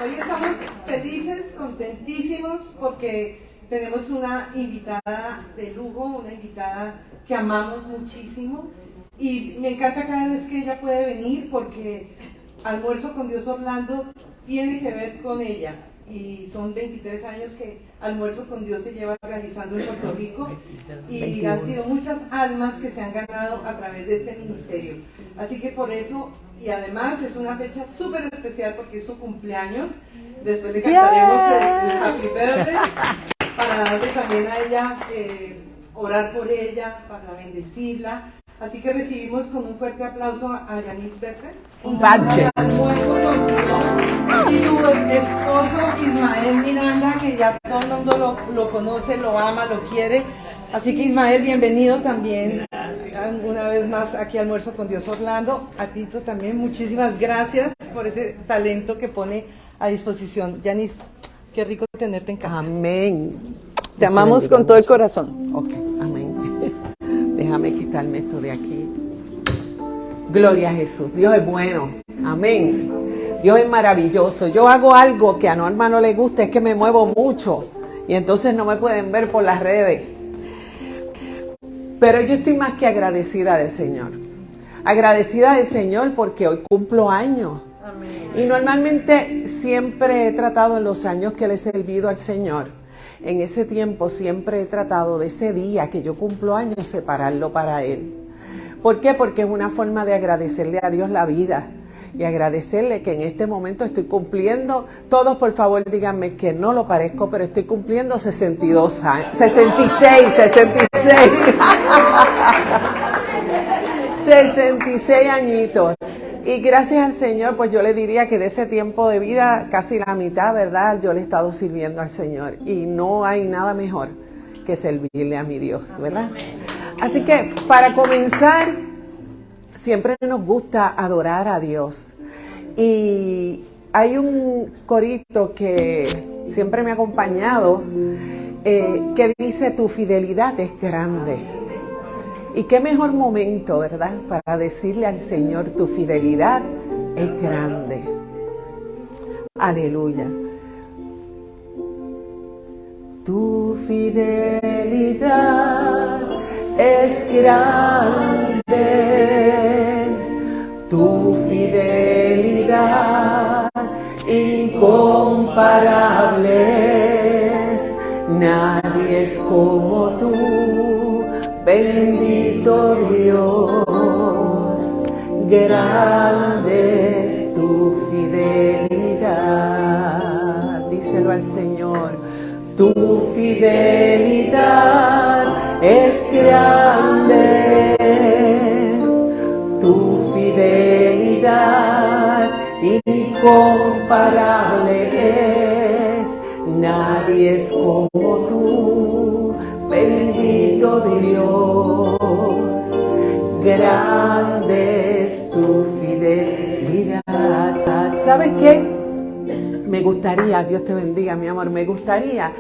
Hoy estamos felices, contentísimos, porque tenemos una invitada de lujo, una invitada que amamos muchísimo. Y me encanta cada vez que ella puede venir, porque Almuerzo con Dios Orlando tiene que ver con ella. Y son 23 años que Almuerzo con Dios se lleva realizando en Puerto Rico, y han sido muchas almas que se han ganado a través de este ministerio. Así que por eso, y además es una fecha súper especial porque es su cumpleaños. Después le cantaremos el Happy Birthday para darle también a ella, orar por ella, para bendecirla. Así que recibimos con un fuerte aplauso a Yanis Becker, un padre y su esposo Ismael Miranda, que ya todo el mundo lo conoce, lo ama, lo quiere. Así que Ismael, bienvenido también una vez más aquí a Almuerzo con Dios Orlando. A Tito también, muchísimas gracias por ese talento que pone a disposición. Yanis, qué rico tenerte en casa. Amén. Te amamos con todo el corazón. Ok, amén. Déjame quitarme esto de aquí. Gloria a Jesús. Dios es bueno. Amén. Dios es maravilloso. Yo hago algo que a Norma no le gusta, es que me muevo mucho. Y entonces no me pueden ver por las redes. Pero yo estoy más que agradecida del Señor. Agradecida del Señor porque hoy cumplo años. Amén. Y normalmente siempre he tratado en los años que le he servido al Señor, en ese tiempo siempre he tratado de ese día que yo cumplo años separarlo para Él. ¿Por qué? Porque es una forma de agradecerle a Dios la vida y agradecerle que en este momento estoy cumpliendo, todos por favor díganme que no lo parezco, pero estoy cumpliendo 62 años, 66 66 añitos. Y gracias al Señor, pues yo le diría que de ese tiempo de vida, casi la mitad, ¿verdad? Yo le he estado sirviendo al Señor. Y no hay nada mejor que servirle a mi Dios, ¿verdad? Así que, para comenzar, siempre nos gusta adorar a Dios. Y hay un corito que siempre me ha acompañado, que dice, tu fidelidad es grande. Y qué mejor momento, ¿verdad?, para decirle al Señor, tu fidelidad es grande. Aleluya. Tu fidelidad es grande. Tu fidelidad incomparable es. Nadie es como tú. Bendito Dios, grande es tu fidelidad. Díselo al Señor. Tu fidelidad es grande. Tu fidelidad incomparable es. Nadie es como tú. Bendito Dios, grande es tu fidelidad. ¿Sabes qué? Me gustaría, Dios te bendiga, mi amor, me gustaría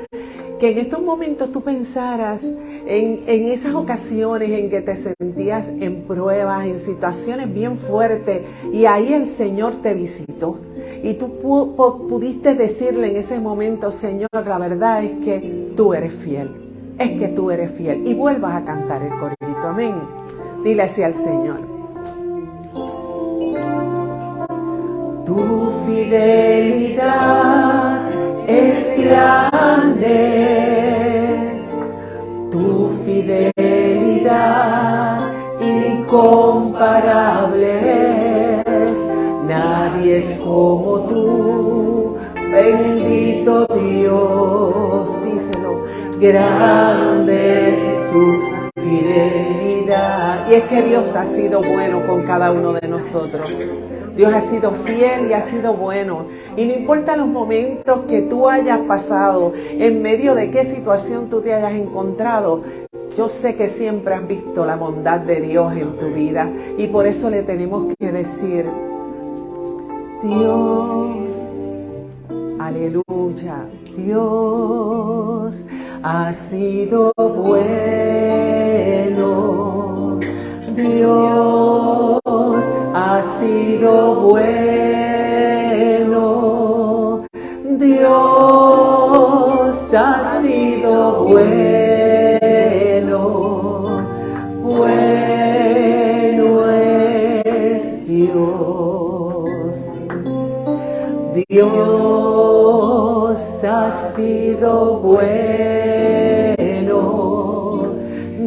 que en estos momentos tú pensaras en esas ocasiones en que te sentías en pruebas, en situaciones bien fuertes, y ahí el Señor te visitó. Y tú pudiste decirle en ese momento, Señor, la verdad es que tú eres fiel. Es que tú eres fiel. Y vuelvas a cantar el corito. Amén. Dile así al Señor. Tu fidelidad es grande. Tu fidelidad incomparable es. Nadie es como tú. Bendito Dios. Díselo. Grande es tu fidelidad. Y es que Dios ha sido bueno con cada uno de nosotros. Dios ha sido fiel y ha sido bueno. Y no importa los momentos que tú hayas pasado, en medio de qué situación tú te hayas encontrado, yo sé que siempre has visto la bondad de Dios en tu vida. Y por eso le tenemos que decir, Dios, aleluya, Dios ha sido bueno. Dios ha sido bueno. Dios ha sido bueno, bueno es Dios. Dios ha sido bueno,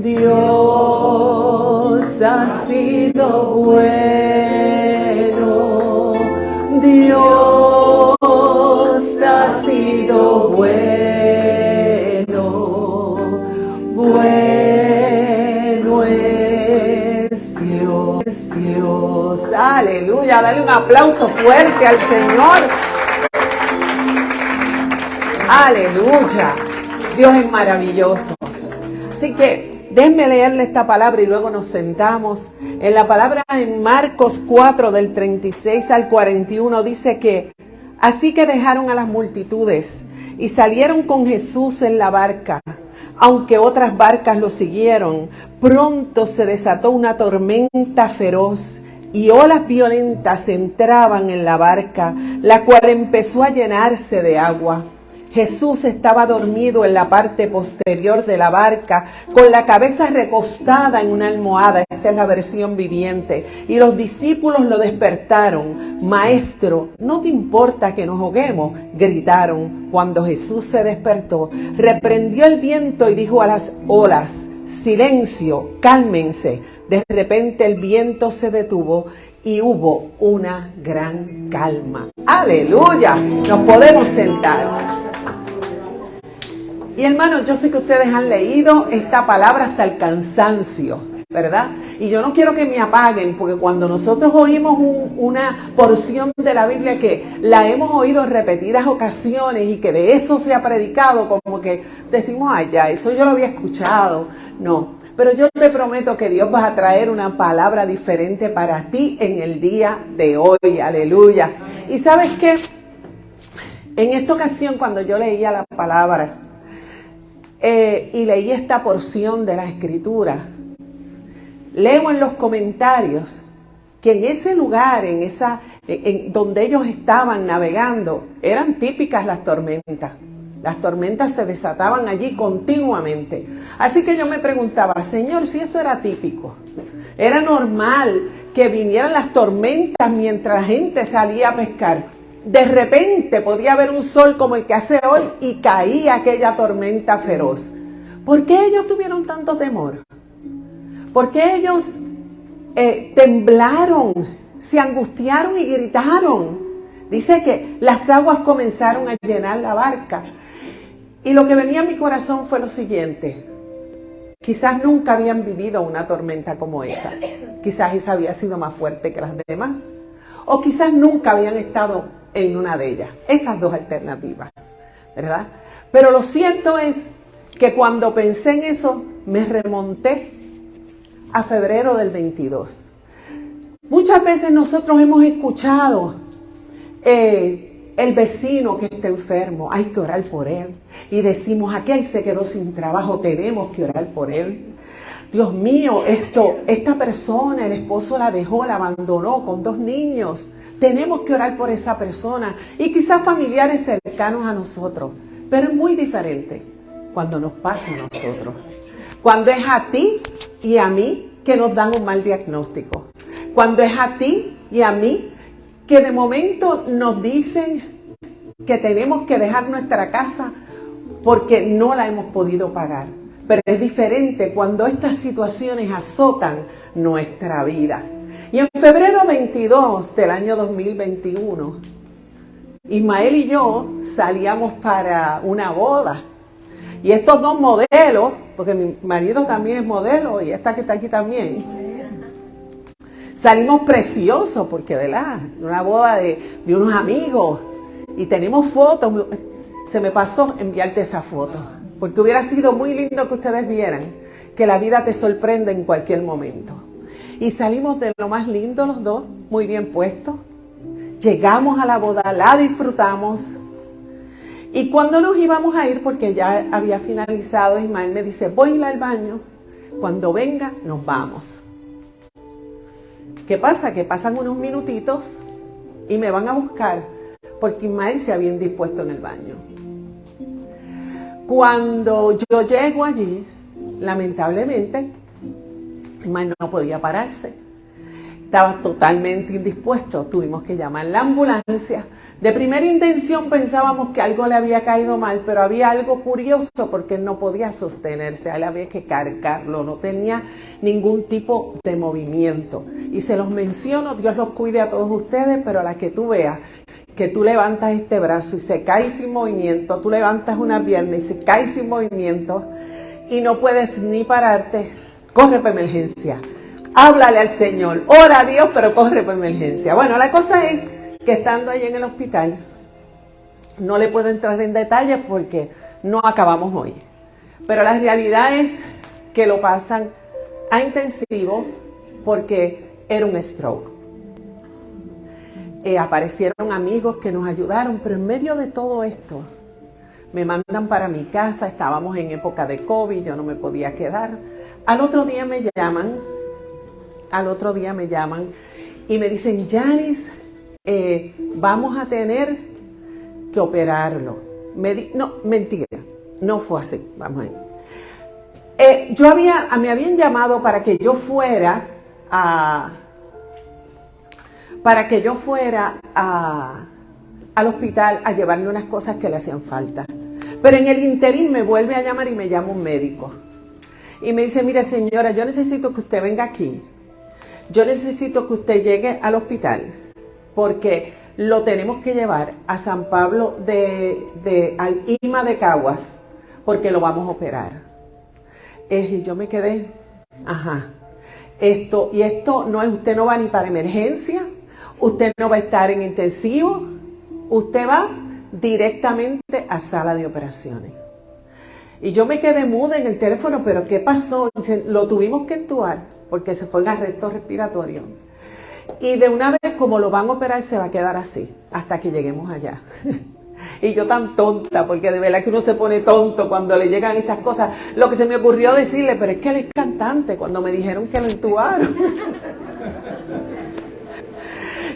Dios ha sido bueno, Dios ha sido bueno, bueno es Dios, es Dios. Aleluya, dale un aplauso fuerte al Señor. Aleluya, Dios es maravilloso. Así que déjenme leerle esta palabra y luego nos sentamos. En la palabra en Marcos 4 del 36 al 41 dice que así que dejaron a las multitudes y salieron con Jesús en la barca. Aunque otras barcas lo siguieron, pronto se desató una tormenta feroz y olas violentas entraban en la barca, la cual empezó a llenarse de agua. Jesús estaba dormido en la parte posterior de la barca, con la cabeza recostada en una almohada. Esta es la versión viviente. Y los discípulos lo despertaron. Maestro, ¿no te importa que nos ahoguemos?, gritaron. Cuando Jesús se despertó, reprendió el viento y dijo a las olas: silencio, cálmense. De repente el viento se detuvo y hubo una gran calma. ¡Aleluya! Nos podemos sentar. Y hermanos, yo sé que ustedes han leído esta palabra hasta el cansancio, ¿verdad? Y yo no quiero que me apaguen, porque cuando nosotros oímos una porción de la Biblia que la hemos oído en repetidas ocasiones y que de eso se ha predicado, como que decimos, ay, ya, eso yo lo había escuchado. No, pero yo te prometo que Dios va a traer una palabra diferente para ti en el día de hoy. Aleluya. Y ¿sabes qué? En esta ocasión, cuando yo leía la palabra, y leí esta porción de la escritura, leo en los comentarios que en ese lugar, en donde ellos estaban navegando, eran típicas las tormentas. Las tormentas se desataban allí continuamente. Así que yo me preguntaba, Señor, si eso era típico, era normal que vinieran las tormentas mientras la gente salía a pescar. De repente podía haber un sol como el que hace hoy y caía aquella tormenta feroz. ¿Por qué ellos tuvieron tanto temor? ¿Por qué ellos temblaron, se angustiaron y gritaron? Dice que las aguas comenzaron a llenar la barca. Y lo que venía a mi corazón fue lo siguiente. Quizás nunca habían vivido una tormenta como esa. Quizás esa había sido más fuerte que las demás. O quizás nunca habían estado en una de ellas. Esas dos alternativas, ¿verdad? Pero lo cierto es que cuando pensé en eso, me remonté a febrero del 22. Muchas veces nosotros hemos escuchado el vecino que está enfermo, hay que orar por él. Y decimos, aquel se quedó sin trabajo, tenemos que orar por él. Dios mío, esta persona, el esposo la dejó, la abandonó con 2 niños. Tenemos que orar por esa persona. Y quizás familiares cercanos a nosotros. Pero es muy diferente cuando nos pasa a nosotros. Cuando es a ti y a mí que nos dan un mal diagnóstico. Cuando es a ti y a mí que de momento nos dicen que tenemos que dejar nuestra casa porque no la hemos podido pagar. Pero es diferente cuando estas situaciones azotan nuestra vida. Y en febrero 22 del año 2021, Ismael y yo salíamos para una boda. Y estos 2 modelos, porque mi marido también es modelo y esta que está aquí también, salimos preciosos porque, ¿verdad? Una boda de unos amigos y tenemos fotos. Se me pasó enviarte esa foto, porque hubiera sido muy lindo que ustedes vieran que la vida te sorprende en cualquier momento. Y salimos de lo más lindo los 2, muy bien puestos. Llegamos a la boda, la disfrutamos. Y cuando nos íbamos a ir, porque ya había finalizado, Ismael me dice, voy a ir al baño. Cuando venga, nos vamos. ¿Qué pasa? Que pasan unos minutitos y me van a buscar porque Ismael se había indispuesto en el baño. Cuando yo llego allí, lamentablemente, Ismael no podía pararse. Estaba totalmente indispuesto. Tuvimos que llamar la ambulancia. De primera intención pensábamos que algo le había caído mal, pero había algo curioso porque él no podía sostenerse. A él había que cargarlo. No tenía ningún tipo de movimiento. Y se los menciono, Dios los cuide a todos ustedes, pero a la que tú veas que tú levantas este brazo y se cae sin movimiento, tú levantas una pierna y se cae sin movimiento y no puedes ni pararte, corre para emergencia. Háblale al Señor, ora a Dios, pero corre para emergencia. Bueno, la cosa es que estando ahí en el hospital, no le puedo entrar en detalles porque no acabamos hoy. Pero la realidad es que lo pasan a intensivo porque era un stroke. Aparecieron amigos que nos ayudaron, pero en medio de todo esto, me mandan para mi casa, estábamos en época de COVID, yo no me podía quedar. Al otro día me llaman y me dicen, Yanis, vamos a tener que operarlo. No, mentira, no fue así, vamos ahí. Me habían llamado para que yo fuera al hospital a llevarle unas cosas que le hacían falta. Pero en el interín me vuelve a llamar y me llama un médico. Y me dice, mire señora, yo necesito que usted venga aquí. Yo necesito que usted llegue al hospital porque lo tenemos que llevar a San Pablo al IMA de Caguas porque lo vamos a operar. Y yo me quedé, esto no es, usted no va ni para emergencia, usted no va a estar en intensivo, usted va directamente a sala de operaciones. Y yo me quedé muda en el teléfono, pero ¿qué pasó? Dicen, lo tuvimos que entubar porque se fue en arresto respiratorio. Y de una vez, como lo van a operar, se va a quedar así hasta que lleguemos allá. Y yo tan tonta, porque de verdad que uno se pone tonto cuando le llegan estas cosas. Lo que se me ocurrió decirle, pero es que él es cantante, cuando me dijeron que lo entubaron.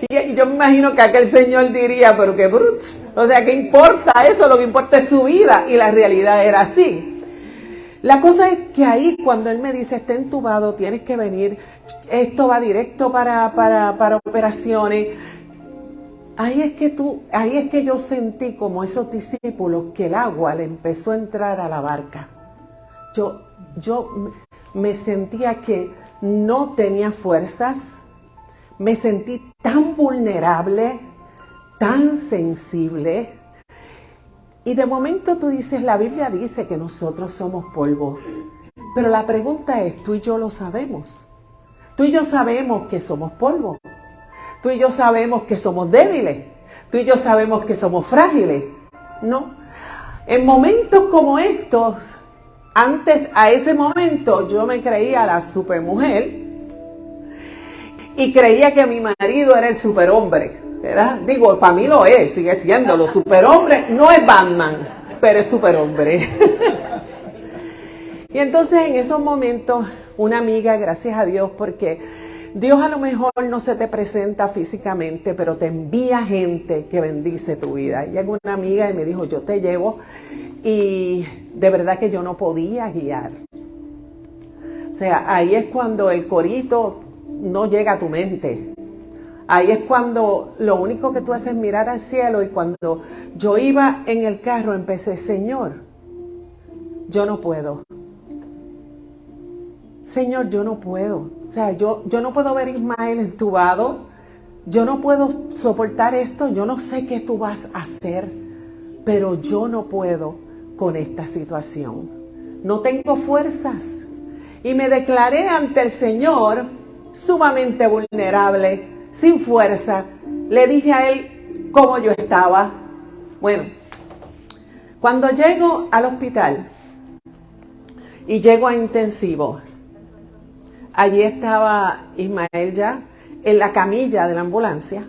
Y yo me imagino que aquel señor diría, pero qué bruts. O sea, ¿qué importa eso? Lo que importa es su vida. Y la realidad era así. La cosa es que ahí, cuando él me dice, está entubado, tienes que venir, esto va directo para operaciones. Ahí es que yo sentí como esos discípulos que el agua le empezó a entrar a la barca. Yo me sentía que no tenía fuerzas. Me sentí tan vulnerable, tan sensible. Y de momento tú dices, la Biblia dice que nosotros somos polvo. Pero la pregunta es, tú y yo lo sabemos. Tú y yo sabemos que somos polvo. Tú y yo sabemos que somos débiles. Tú y yo sabemos que somos frágiles. No. En momentos como estos, antes a ese momento yo me creía la supermujer. Y creía que mi marido era el superhombre, ¿verdad? Digo, para mí lo es, sigue siéndolo. Superhombre no es Batman, pero es superhombre. Y entonces en esos momentos, una amiga, gracias a Dios, porque Dios a lo mejor no se te presenta físicamente, pero te envía gente que bendice tu vida. Y llegó una amiga y me dijo, yo te llevo. Y de verdad que yo no podía guiar. O sea, ahí es cuando el corito no llega a tu mente. Ahí es cuando lo único que tú haces es mirar al cielo. Y cuando yo iba en el carro empecé, Señor, yo no puedo. Señor, yo no puedo. O sea, yo no puedo ver a Ismael entubado. Yo no puedo soportar esto. Yo no sé qué tú vas a hacer. Pero yo no puedo con esta situación. No tengo fuerzas. Y me declaré ante el Señor sumamente vulnerable, sin fuerza. Le dije a él cómo yo estaba. Bueno, cuando llego al hospital y llego a intensivo, allí estaba Ismael ya en la camilla de la ambulancia.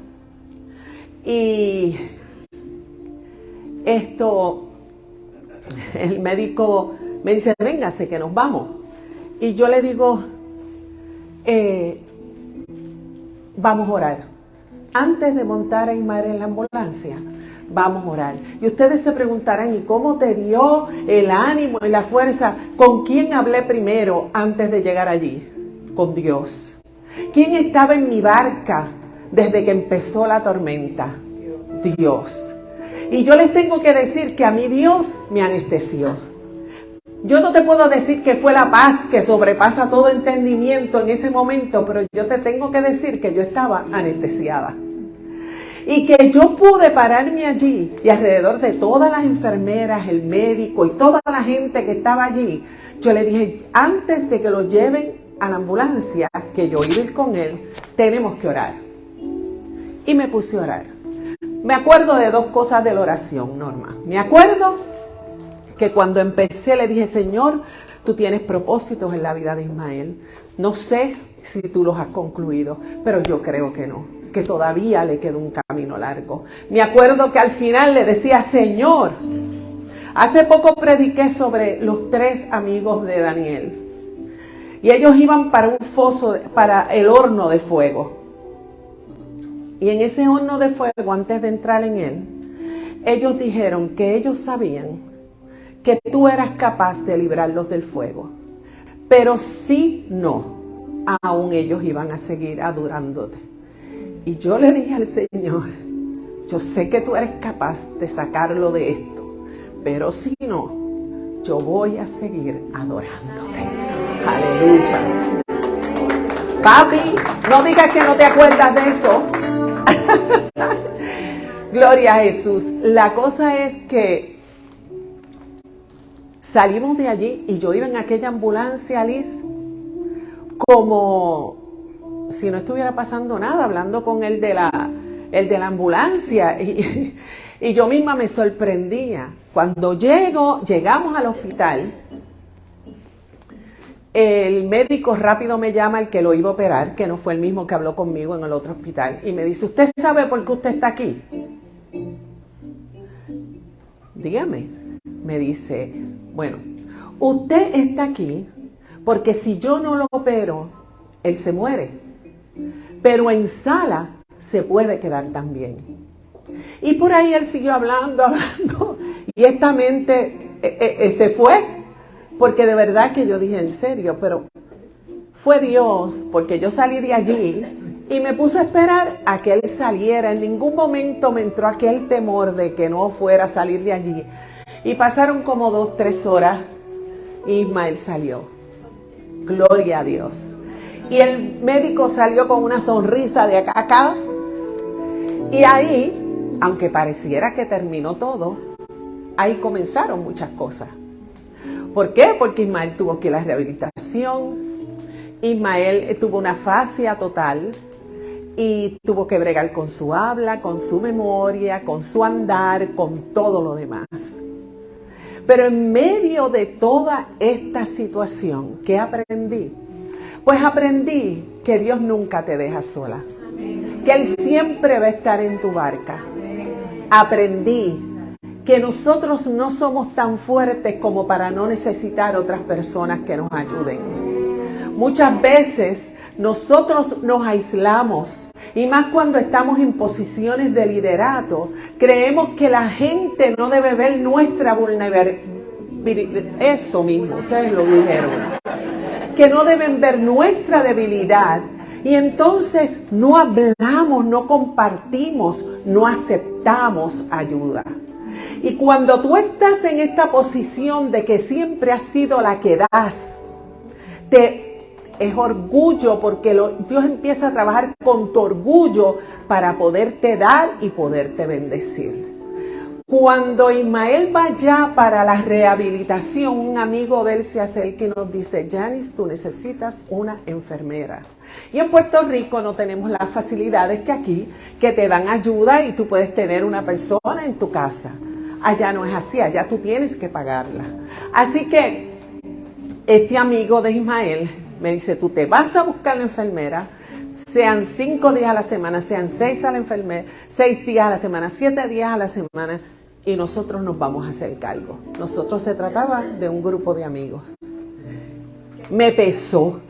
Y el médico me dice, véngase que nos vamos. Y yo le digo, vamos a orar. Antes de montar a Ismael en la ambulancia, Vamos a orar. Y ustedes se preguntarán, ¿y cómo te dio el ánimo y la fuerza? ¿Con quién hablé primero antes de llegar allí? Con Dios. ¿Quién estaba en mi barca desde que empezó la tormenta? Dios. Y yo les tengo que decir que a mí Dios me anestesió. Yo no te puedo decir que fue la paz que sobrepasa todo entendimiento en ese momento, pero yo te tengo que decir que yo estaba anestesiada. Y que yo pude pararme allí y alrededor de todas las enfermeras, el médico y toda la gente que estaba allí, yo le dije, antes de que lo lleven a la ambulancia, que yo iba a ir con él, tenemos que orar. Y me puse a orar. Me acuerdo de dos cosas de la oración, Norma. Me acuerdo que cuando empecé le dije, Señor, tú tienes propósitos en la vida de Ismael. No sé si tú los has concluido, pero yo creo que no, que todavía le queda un camino largo. Me acuerdo que al final le decía, Señor, hace poco prediqué sobre los 3 amigos de Daniel. Y ellos iban para un foso, para el horno de fuego. Y en ese horno de fuego, antes de entrar en él, ellos dijeron que ellos sabían que tú eras capaz de librarlos del fuego. Pero si no, aún ellos iban a seguir adorándote. Y yo le dije al Señor, yo sé que tú eres capaz de sacarlo de esto, pero si no, yo voy a seguir adorándote. Aleluya. Papi, no digas que no te acuerdas de eso. Gloria a Jesús. La cosa es que salimos de allí y yo iba en aquella ambulancia, Liz, como si no estuviera pasando nada, hablando con el de la ambulancia. Y yo misma me sorprendía. Cuando llegamos al hospital, el médico rápido me llama, el que lo iba a operar, que no fue el mismo que habló conmigo en el otro hospital, y me dice, ¿usted sabe por qué usted está aquí? Dígame. Me dice, bueno, usted está aquí porque si yo no lo opero, él se muere. Pero en sala se puede quedar también. Y por ahí él siguió hablando, y esta mente se fue, porque de verdad que yo dije, en serio, pero fue Dios, porque yo salí de allí y me puse a esperar a que él saliera. En ningún momento me entró aquel temor de que no fuera a salir de allí. Y pasaron como 2-3 horas y Ismael salió. Gloria a Dios. Y el médico salió con una sonrisa de acá a acá. Y ahí, aunque pareciera que terminó todo, ahí comenzaron muchas cosas. ¿Por qué? Porque Ismael tuvo que ir a la rehabilitación. Ismael tuvo una fascia total y tuvo que bregar con su habla, con su memoria, con su andar, con todo lo demás. Pero en medio de toda esta situación, ¿qué aprendí? Pues aprendí que Dios nunca te deja sola. Que Él siempre va a estar en tu barca. Aprendí que nosotros no somos tan fuertes como para no necesitar otras personas que nos ayuden. Muchas veces nosotros nos aislamos, y más cuando estamos en posiciones de liderato, creemos que la gente no debe ver nuestra vulnerabilidad. Eso mismo, ustedes lo dijeron. Que no deben ver nuestra debilidad. Y entonces no hablamos, no compartimos, no aceptamos ayuda. Y cuando tú estás en esta posición de que siempre has sido la que das, es orgullo, porque Dios empieza a trabajar con tu orgullo para poderte dar y poderte bendecir. Cuando Ismael va ya para la rehabilitación, un amigo de él se acerca y nos dice, Janice, tú necesitas una enfermera. Y en Puerto Rico no tenemos las facilidades que aquí, que te dan ayuda y tú puedes tener una persona en tu casa. Allá no es así, allá tú tienes que pagarla. Así que este amigo de Ismael me dice, tú te vas a buscar la enfermera, sean 5 días a la semana, sean 6 a la enfermera, 6 días a la semana, 7 días a la semana, y nosotros nos vamos a hacer cargo. Nosotros se trataba de un grupo de amigos. Me pesó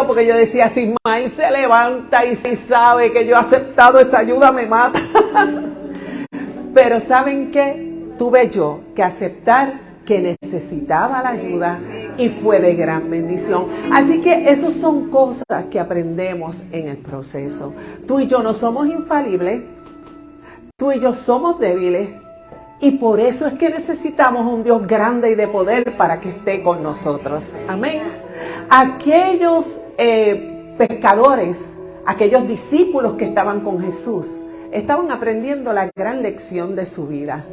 porque yo decía, si Ismael se levanta y si sabe que yo he aceptado esa ayuda, me mata. Pero ¿saben qué? Tuve yo que aceptar que necesitaba la ayuda y fue de gran bendición. Así que esas son cosas que aprendemos en el proceso. Tú y yo no somos infalibles, tú y yo somos débiles y por eso es que necesitamos un Dios grande y de poder para que esté con nosotros. Amén. Aquellos pescadores, aquellos discípulos que estaban con Jesús, estaban aprendiendo la gran lección de su vida.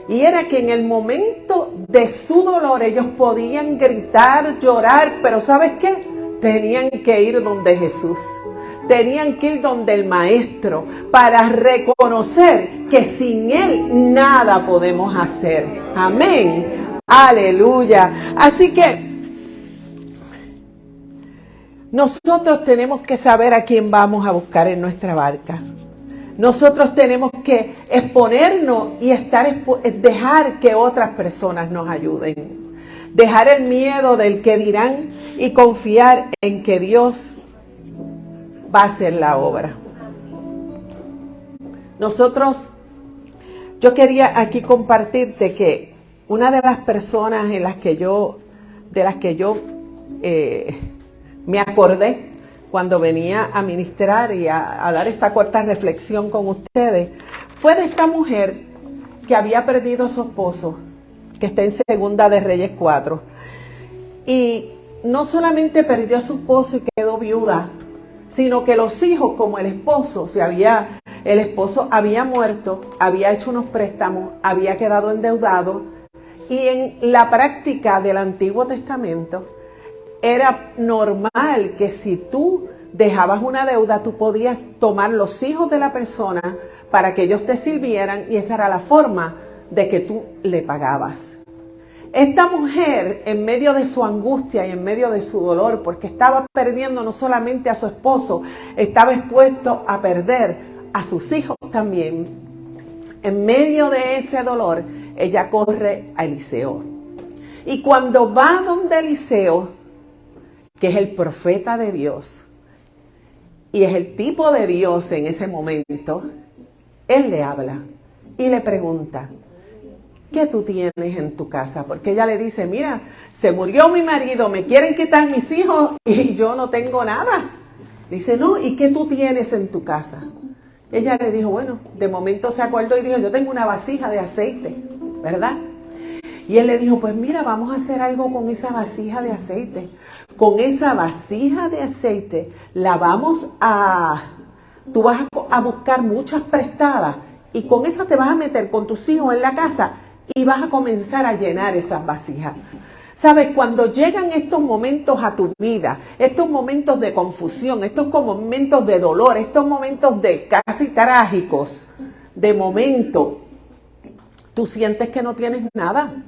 Y era que en el momento de su dolor ellos podían gritar, llorar, pero ¿sabes qué? Tenían que ir donde Jesús. Tenían que ir donde el Maestro para reconocer que sin Él nada podemos hacer. Amén. Aleluya. Así que nosotros tenemos que saber a quién vamos a buscar en nuestra barca. Nosotros tenemos que exponernos y dejar que otras personas nos ayuden. Dejar el miedo del que dirán y confiar en que Dios va a hacer la obra. Yo quería aquí compartirte que una de las personas de las que yo me acordé cuando venía a ministrar y a dar esta corta reflexión con ustedes, fue de esta mujer que había perdido a su esposo, que está en Segunda de Reyes 4. Y no solamente perdió a su esposo y quedó viuda, sino que los hijos, como el esposo había muerto, había hecho unos préstamos, había quedado endeudado, y en la práctica del Antiguo Testamento, era normal que si tú dejabas una deuda, tú podías tomar los hijos de la persona para que ellos te sirvieran y esa era la forma de que tú le pagabas. Esta mujer, en medio de su angustia y en medio de su dolor, porque estaba perdiendo no solamente a su esposo, estaba expuesto a perder a sus hijos también. En medio de ese dolor, ella corre a Eliseo. Y cuando va donde Eliseo, que es el profeta de Dios, y es el tipo de Dios en ese momento, él le habla y le pregunta, ¿qué tú tienes en tu casa? Porque ella le dice, mira, se murió mi marido, me quieren quitar mis hijos y yo no tengo nada. Dice, no, ¿y qué tú tienes en tu casa? Ella le dijo, bueno, de momento se acordó y dijo, yo tengo una vasija de aceite, ¿verdad? Y él le dijo, pues mira, vamos a hacer algo con esa vasija de aceite. Con esa vasija de aceite tú vas a buscar muchas prestadas y con esa te vas a meter con tus hijos en la casa y vas a comenzar a llenar esas vasijas. ¿Sabes? Cuando llegan estos momentos a tu vida, estos momentos de confusión, estos momentos de dolor, estos momentos de casi trágicos, de momento, tú sientes que no tienes nada.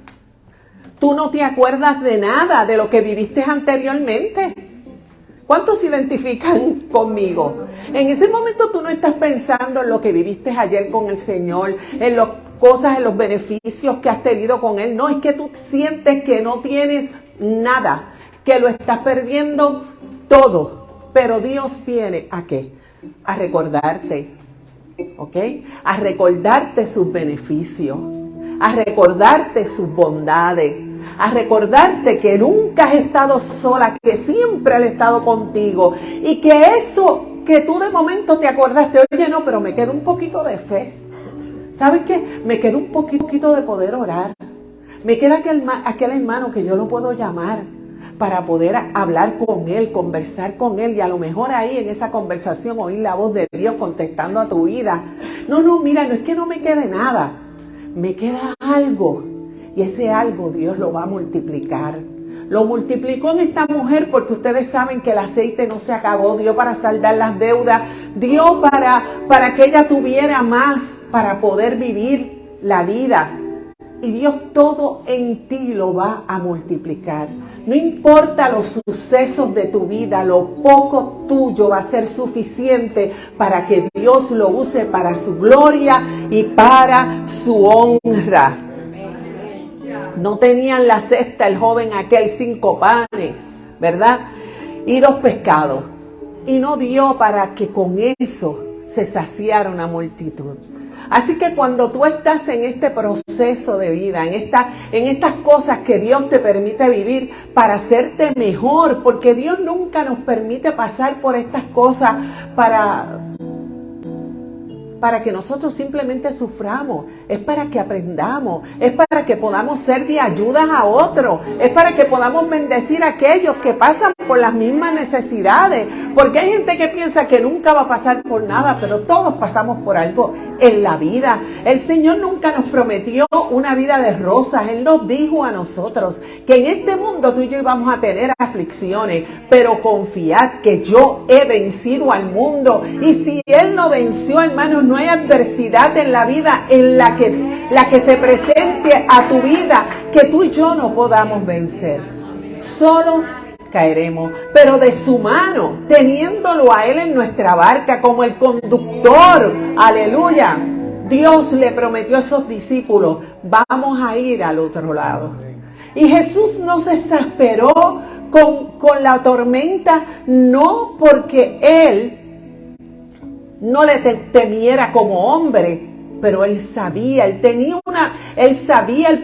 Tú no te acuerdas de nada de lo que viviste anteriormente. ¿Cuántos se identifican conmigo? En ese momento tú no estás pensando en lo que viviste ayer con el Señor, en las cosas, en los beneficios que has tenido con Él. No, es que tú sientes que no tienes nada, que lo estás perdiendo todo. Pero Dios viene ¿a qué? A recordarte, ¿ok? A recordarte sus beneficios, a recordarte sus bondades, a recordarte que nunca has estado sola, que siempre Él ha estado contigo y que eso que tú de momento te acordaste, oye, no, pero me queda un poquito de fe. ¿Sabes qué? Me queda un poquito de poder orar. Me queda aquel hermano que yo lo puedo llamar para poder hablar con él, conversar con él y a lo mejor ahí en esa conversación oír la voz de Dios contestando a tu vida. No, mira, no es que no me quede nada, me queda algo y ese algo Dios lo va a multiplicar. Lo multiplicó en esta mujer porque ustedes saben que el aceite no se acabó, dio para saldar las deudas, dio para que ella tuviera más para poder vivir la vida. Y Dios todo en ti lo va a multiplicar. No importa los sucesos de tu vida, lo poco tuyo va a ser suficiente para que Dios lo use para su gloria y para su honra. No tenían la cesta el joven aquel 5 panes, ¿verdad? Y 2 pescados. Y no dio para que con eso se saciara una multitud. Así que cuando tú estás en este proceso de vida, en estas cosas que Dios te permite vivir para hacerte mejor, porque Dios nunca nos permite pasar por estas cosas para que nosotros simplemente suframos, es para que aprendamos, es para que podamos ser de ayuda a otros, es para que podamos bendecir a aquellos que pasan por las mismas necesidades, porque hay gente que piensa que nunca va a pasar por nada, pero todos pasamos por algo en la vida. El Señor nunca nos prometió una vida de rosas. Él nos dijo a nosotros que en este mundo tú y yo íbamos a tener aflicciones, pero confiad que yo he vencido al mundo, y si Él lo venció, hermanos, no hay adversidad en la vida en la que se presente a tu vida que tú y yo no podamos vencer. Solos caeremos, pero de su mano, teniéndolo a Él en nuestra barca como el conductor, aleluya, Dios le prometió a esos discípulos, vamos a ir al otro lado. Y Jesús no se exasperó con la tormenta, no porque Él no le temiera como hombre, pero Él sabía el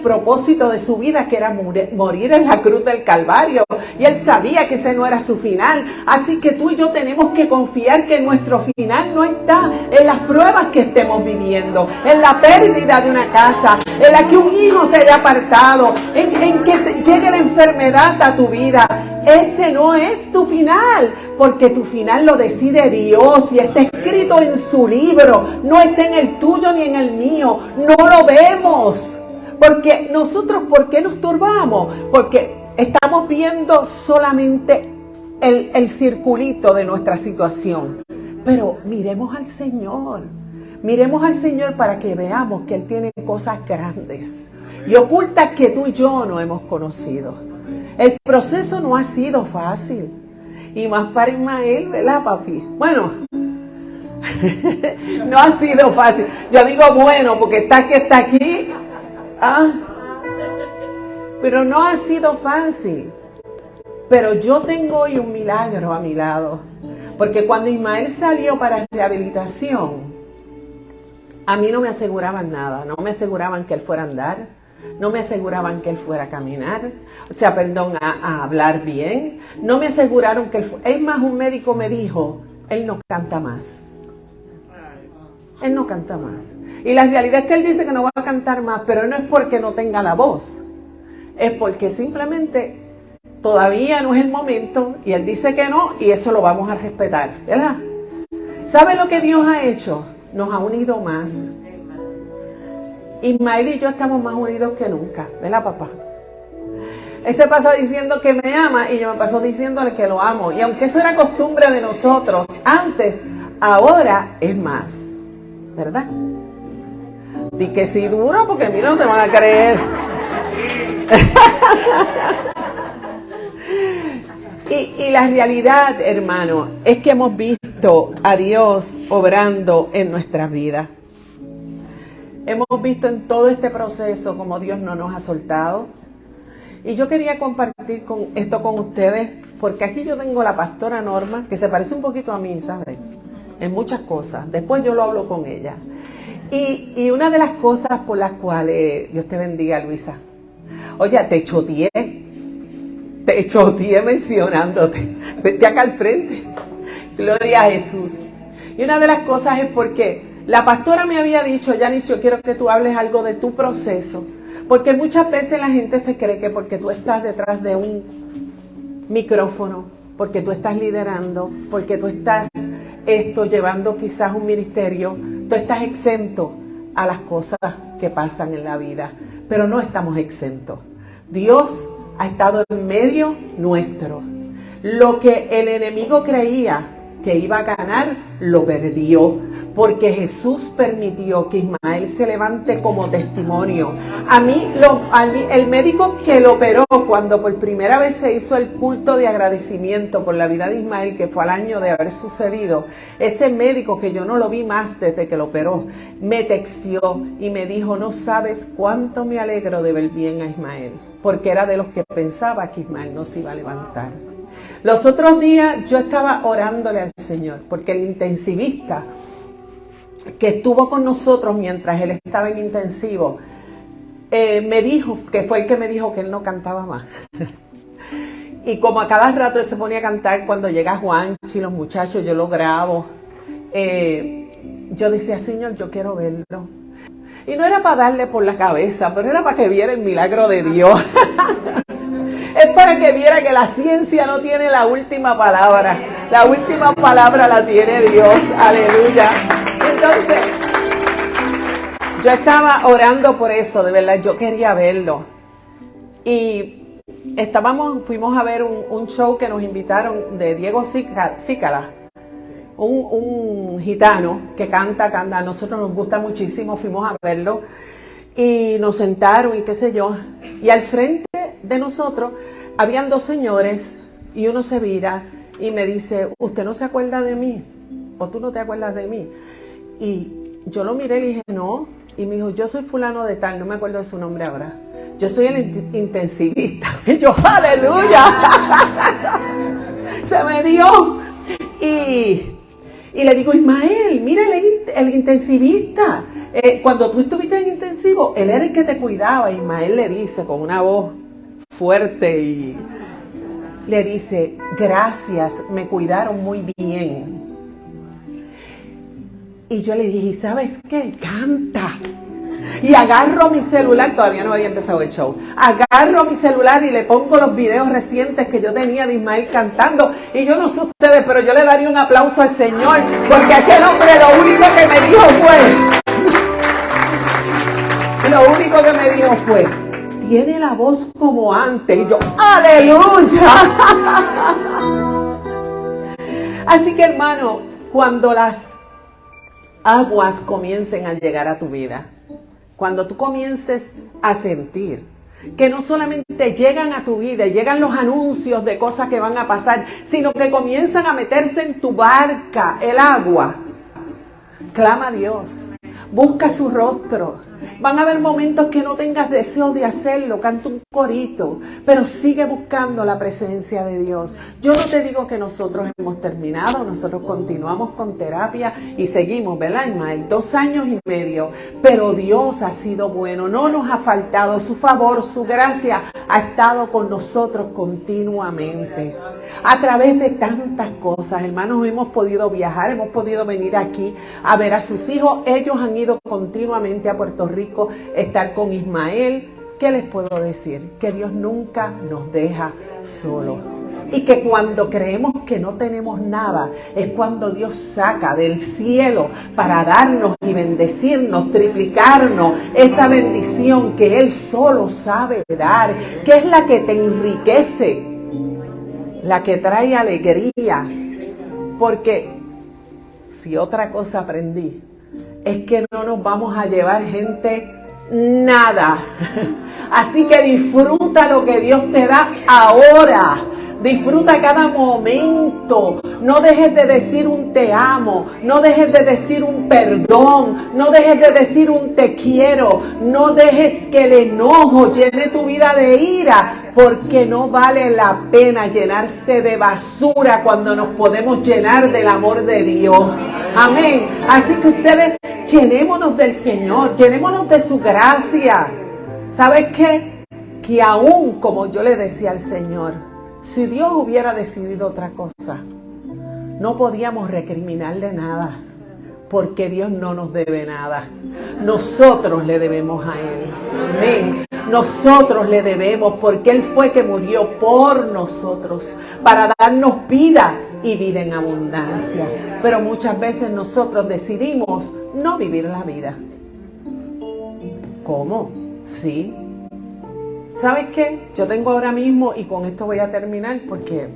propósito de su vida, que era morir en la cruz del Calvario, y Él sabía que ese no era su final. Así que tú y yo tenemos que confiar que nuestro final no está en las pruebas que estemos viviendo, en la pérdida de una casa, en la que un hijo se haya apartado, en que llegue la enfermedad a tu vida. Ese no es tu final, porque tu final lo decide Dios y está escrito en su libro, no está en el tuyo ni en el mío, no lo vemos. Porque nosotros, ¿por qué nos turbamos? Porque estamos viendo solamente el circulito de nuestra situación. Pero miremos al Señor para que veamos que Él tiene cosas grandes y ocultas que tú y yo no hemos conocido. El proceso no ha sido fácil, y más para Ismael, ¿verdad, papi? Bueno, no ha sido fácil. Yo digo bueno porque está aquí. Pero no ha sido fácil. Pero yo tengo hoy un milagro a mi lado, porque cuando Ismael salió para rehabilitación, a mí no me aseguraban nada. No me aseguraban que él fuera a andar, no me aseguraban que él fuera a caminar, a hablar bien. No me aseguraron que él fuera. Es más, un médico me dijo, él no canta más. Él no canta más. Y la realidad es que él dice que no va a cantar más, pero no es porque no tenga la voz. Es porque simplemente todavía no es el momento, y él dice que no, y eso lo vamos a respetar, ¿verdad? ¿Sabe lo que Dios ha hecho? Nos ha unido más. Ismael y yo estamos más unidos que nunca, ¿verdad, papá? Él se pasa diciendo que me ama y yo me paso diciéndole que lo amo. Y aunque eso era costumbre de nosotros antes, ahora es más, ¿verdad? Di que sí duro, porque mira, no te van a creer. Y la realidad, hermano, es que hemos visto a Dios obrando en nuestras vidas. Hemos visto en todo este proceso como Dios no nos ha soltado. Y yo quería compartir esto con ustedes, porque aquí yo tengo a la pastora Norma, que se parece un poquito a mí, ¿sabes? En muchas cosas. Después yo lo hablo con ella. Y una de las cosas por las cuales, Dios te bendiga, Luisa. Oye, te choteé mencionándote. Vete acá al frente. Gloria a Jesús. Y una de las cosas es porque la pastora me había dicho, Yanis, yo quiero que tú hables algo de tu proceso, porque muchas veces la gente se cree que porque tú estás detrás de un micrófono, porque tú estás liderando, porque tú estás llevando quizás un ministerio, tú estás exento a las cosas que pasan en la vida, pero no estamos exentos. Dios ha estado en medio nuestro. Lo que el enemigo creía que iba a ganar, lo perdió, porque Jesús permitió que Ismael se levante como testimonio. A mí, el médico que lo operó, cuando por primera vez se hizo el culto de agradecimiento por la vida de Ismael, que fue al año de haber sucedido, ese médico, que yo no lo vi más desde que lo operó, me texteó y me dijo, no sabes cuánto me alegro de ver bien a Ismael, porque era de los que pensaba que Ismael no se iba a levantar. Los otros días yo estaba orándole al Señor, porque el intensivista que estuvo con nosotros mientras él estaba en intensivo, me dijo, que fue el que me dijo que él no cantaba más. Y como a cada rato él se ponía a cantar cuando llega Juanchi, los muchachos, yo lo grabo. Yo decía, Señor, yo quiero verlo. Y no era para darle por la cabeza, pero era para que viera el milagro de Dios. Es para que viera que la ciencia no tiene la última palabra. La última palabra la tiene Dios. Aleluya. Entonces, yo estaba orando por eso, de verdad, yo quería verlo. Y fuimos a ver un show que nos invitaron de Diego Cícala, un gitano que canta, a nosotros nos gusta muchísimo, fuimos a verlo y nos sentaron y qué sé yo, y al frente de nosotros habían dos señores y uno se vira y me dice, ¿usted no se acuerda de mí? ¿O tú no te acuerdas de mí? Y yo lo miré y le dije, no. Y me dijo, yo soy fulano de tal, no me acuerdo de su nombre ahora. Yo soy el intensivista. Y yo, ¡aleluya! Se me dio. Y le digo, Ismael, mira el intensivista. Cuando tú estuviste en intensivo, él era el que te cuidaba. Ismael le dice con una voz fuerte y le dice, gracias, me cuidaron muy bien. Y yo le dije, ¿sabes qué? Canta. Y agarro mi celular, todavía no había empezado el show, agarro mi celular y le pongo los videos recientes que yo tenía de Ismael cantando. Y yo no sé ustedes, pero yo le daría un aplauso al Señor, porque aquel hombre lo único que me dijo fue, tiene la voz como antes. Y yo, ¡aleluya! Así que, hermano, cuando las aguas comiencen a llegar a tu vida, cuando tú comiences a sentir que no solamente llegan a tu vida, llegan los anuncios de cosas que van a pasar, sino que comienzan a meterse en tu barca el agua, clama a Dios, busca su rostro. Van a haber momentos que no tengas deseo de hacerlo, canta un corito, pero sigue buscando la presencia de Dios. Yo no te digo que nosotros hemos terminado, nosotros continuamos con terapia y seguimos, ¿verdad, Ismael? 2 años y medio, pero Dios ha sido bueno, no nos ha faltado, su favor, su gracia ha estado con nosotros continuamente. A través de tantas cosas, hermanos, hemos podido viajar, hemos podido venir aquí a ver a sus hijos, ellos han ido continuamente a Puerto Rico, estar con Ismael. ¿Qué les puedo decir? Que Dios nunca nos deja solos. Y que cuando creemos que no tenemos nada, es cuando Dios saca del cielo para darnos y bendecirnos, triplicarnos esa bendición que Él solo sabe dar, que es la que te enriquece, la que trae alegría. Porque si otra cosa aprendí, es que no nos vamos a llevar gente nada. Así que disfruta lo que Dios te da ahora. Disfruta cada momento. No dejes de decir un te amo. No dejes de decir un perdón. No dejes de decir un te quiero. No dejes que el enojo llene tu vida de ira, porque no vale la pena llenarse de basura cuando nos podemos llenar del amor de Dios. Amén. Así que ustedes, llenémonos del Señor, llenémonos de su gracia. ¿Sabes qué? Que aún, como yo le decía al Señor, si Dios hubiera decidido otra cosa, no podíamos recriminarle nada, porque Dios no nos debe nada. Nosotros le debemos a Él. Amén. Nosotros le debemos, porque Él fue que murió por nosotros, para darnos vida y vida en abundancia. Pero muchas veces nosotros decidimos no vivir la vida. ¿Cómo? Sí. ¿Sabes qué? Yo tengo ahora mismo, y con esto voy a terminar, porque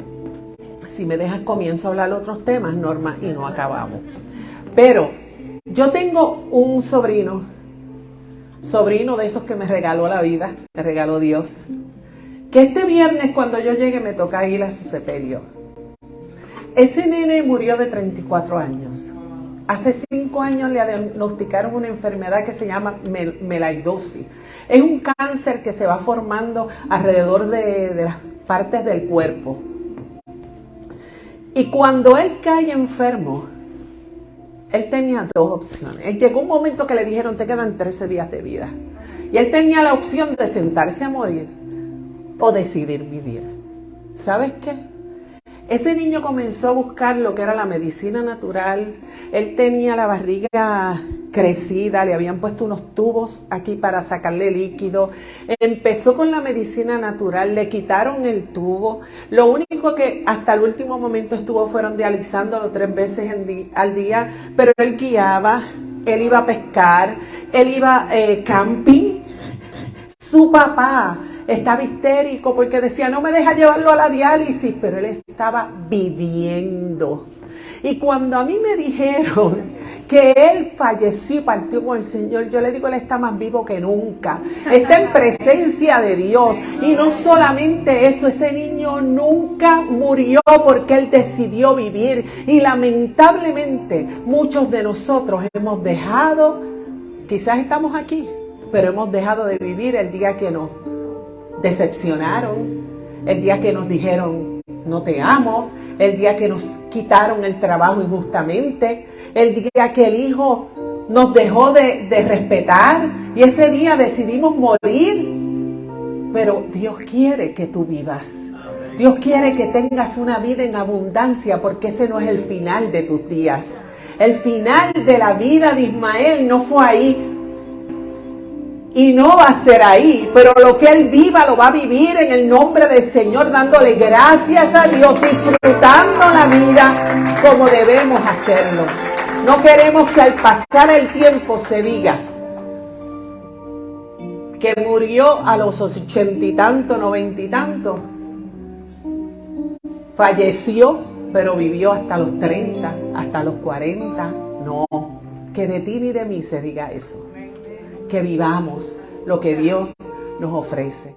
si me dejas comienzo a hablar otros temas, Norma, y no acabamos. Pero yo tengo un sobrino de esos que me regaló la vida, me regaló Dios, que este viernes cuando yo llegue me toca ir a su sepelio. Ese nene murió de 34 años. Hace 5 años le diagnosticaron una enfermedad que se llama melaidosis. Es un cáncer que se va formando alrededor de las partes del cuerpo. Y cuando él cae enfermo, él tenía dos opciones. Él llegó un momento que le dijeron, te quedan 13 días de vida. Y él tenía la opción de sentarse a morir o decidir vivir. ¿Sabes qué? Ese niño comenzó a buscar lo que era la medicina natural. Él tenía la barriga crecida, le habían puesto unos tubos aquí para sacarle líquido. Empezó con la medicina natural, le quitaron el tubo. Lo único que hasta el último momento fueron dializándolo 3 veces al día, pero él guiaba, él iba a pescar, él iba camping. Su papá estaba histérico porque decía, no me deja llevarlo a la diálisis, pero él estaba viviendo. Y cuando a mí me dijeron que él falleció y partió con el Señor, yo le digo, él está más vivo que nunca. Está en presencia de Dios. Y no solamente eso, ese niño nunca murió porque él decidió vivir. Y lamentablemente muchos de nosotros hemos dejado, quizás estamos aquí, pero hemos dejado de vivir el día que nos decepcionaron, el día que nos dijeron no te amo, el día que nos quitaron el trabajo injustamente, el día que el hijo nos dejó de respetar y ese día decidimos morir. Pero Dios quiere que tú vivas. Dios quiere que tengas una vida en abundancia, porque ese no es el final de tus días. El final de la vida de Ismael no fue ahí. Y no va a ser ahí, pero lo que él viva lo va a vivir en el nombre del Señor, dándole gracias a Dios, disfrutando la vida como debemos hacerlo. No queremos que al pasar el tiempo se diga que murió a los 80 y tanto, 90 y tanto. Falleció, pero vivió hasta los 30, hasta los 40. No, que de ti ni de mí se diga eso. Que vivamos lo que Dios nos ofrece.